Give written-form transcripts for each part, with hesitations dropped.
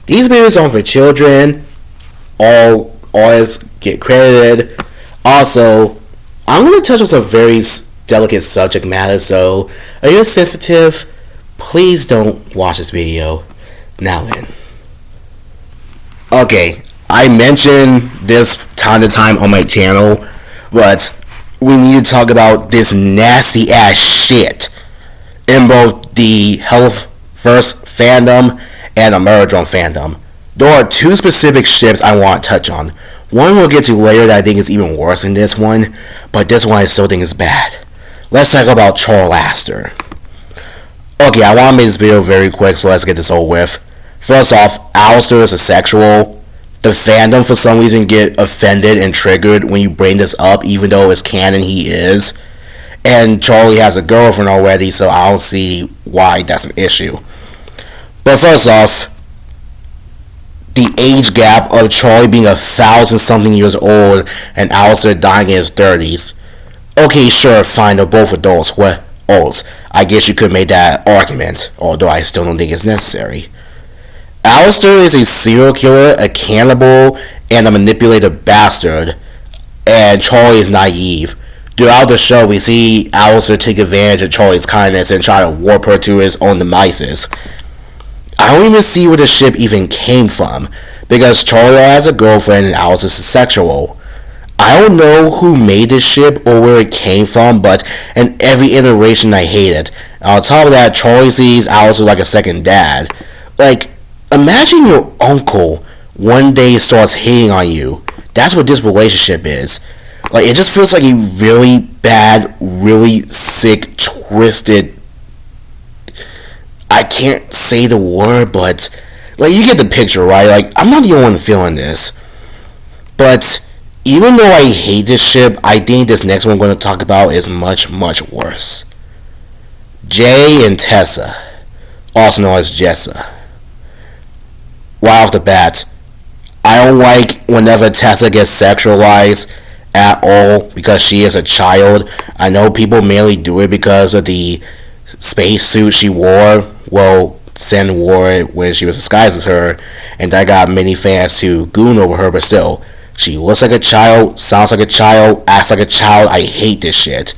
These videos aren't for children. All artists get credited. Also, I'm going to touch on some very delicate subject matter, so if you're sensitive, please don't watch this video. Now then. Okay, I mentioned this time to time on my channel, but we need to talk about this nasty ass shit in both the Health First fandom and Ameridrome fandom. There are two specific ships I want to touch on. One we'll get to later that I think is even worse than this one, but this one I still think is bad. Let's talk about Charlaster. Okay, I want to make this video very quick, so let's get this over with. First off, Alistair is a sexual. The fandom for some reason get offended and triggered when you bring this up, even though it's canon he is. And Charlie has a girlfriend already, so I don't see why that's an issue. But first off, the age gap of Charlie being 1,000-something years old and Alistair dying in his 30s. Okay, sure, fine, they're both adults. What else? I guess you could make that argument, although I still don't think it's necessary. Alistair is a serial killer, a cannibal, and a manipulative bastard, and Charlie is naive. Throughout the show, we see Alistair take advantage of Charlie's kindness and try to warp her to his own devices. I don't even see where the ship even came from, because Charlie has a girlfriend and Alistair's a sexual. I don't know who made this ship or where it came from, but in every iteration I hate it. On top of that, Charlie sees Alistair like a second dad. Like, imagine your uncle one day starts hating on you. That's what this relationship is. Like, it just feels like a really bad, really sick, twisted... I can't say the word, but... like, you get the picture, right? Like, I'm not the only one feeling this. But... even though I hate this ship, I think this next one I'm going to talk about is much, much worse. Jay and Tessa, also known as Jessa. Right off the bat, I don't like whenever Tessa gets sexualized at all because she is a child. I know people mainly do it because of the spacesuit she wore. Well, Sen wore it when she was disguised as her, and that got many fans to goon over her, but still. She looks like a child, sounds like a child, acts like a child. I hate this shit.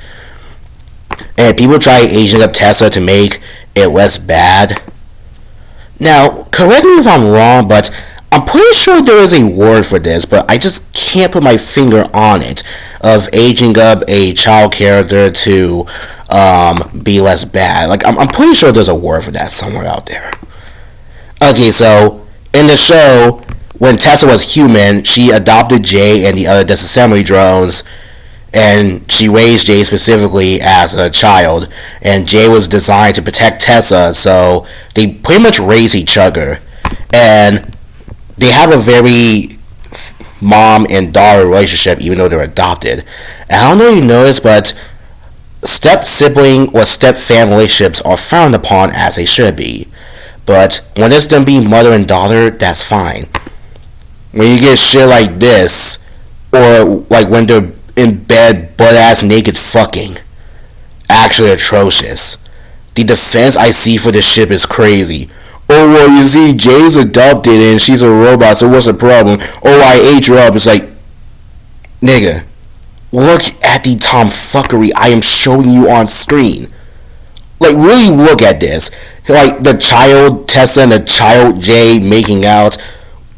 And people try aging up Tessa to make it less bad. Now, correct me if I'm wrong, but I'm pretty sure there is a word for this, but I just can't put my finger on it, of aging up a child character to be less bad. Like, I'm pretty sure there's a word for that somewhere out there. Okay, so, in the show... when Tessa was human, she adopted Jay and the other disassembly drones, and she raised Jay specifically as a child, and Jay was designed to protect Tessa, so they pretty much raise each other, and they have a very mom and daughter relationship, even though they're adopted. And I don't know if you know this, but step-sibling or step-fam relationships are frowned upon as they should be, but when it's them being mother and daughter, that's fine. When you get shit like this, or like when they're in bed butt-ass naked fucking, actually atrocious. The defense I see for this ship is crazy. Oh, well, you see, Jay's adopted and she's a robot, so what's the problem? Oh, I ate her up. It's like, nigga, look at the tomfuckery I am showing you on screen. Like, really look at this. Like, the child Tessa and the child Jay making out...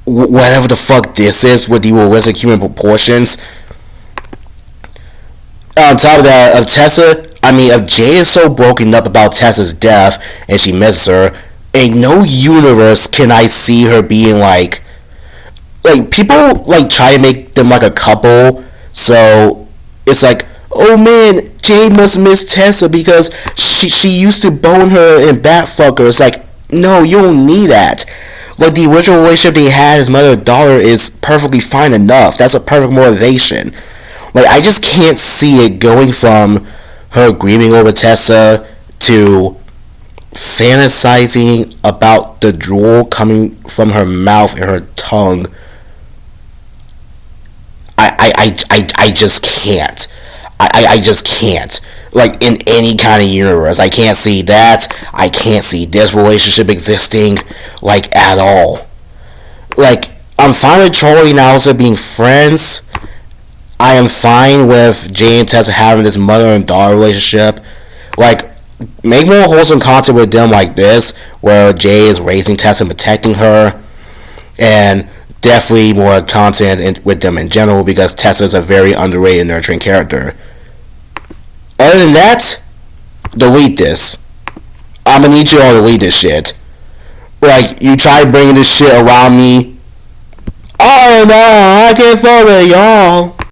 whatever the fuck this is with the realistic human proportions. On top of that, of Tessa, if Jay is so broken up about Tessa's death and she misses her, in no universe can I see her being like people like try to make them like a couple, so it's like, oh man, Jay must miss Tessa because she used to bone her and bat fuck her. It's like, no, you don't need that. Like, the original relationship they had as mother and daughter is perfectly fine enough. That's a perfect motivation. Like, I just can't see it going from her grieving over Tessa to fantasizing about the drool coming from her mouth and her tongue. I just can't. I just can't. Like, in any kind of universe, I can't see that. I can't see this relationship existing, like, at all. Like, I'm fine with Troy and Allison being friends. I am fine with Jay and Tessa having this mother and daughter relationship. Like, make more wholesome content with them like this, where Jay is raising Tessa and protecting her, and definitely more content with them in general because Tessa is a very underrated and nurturing character. Other than that, delete this. I'm gonna need you all to delete this shit. Like, you try bringing this shit around me. Oh no, I can't fuck with y'all.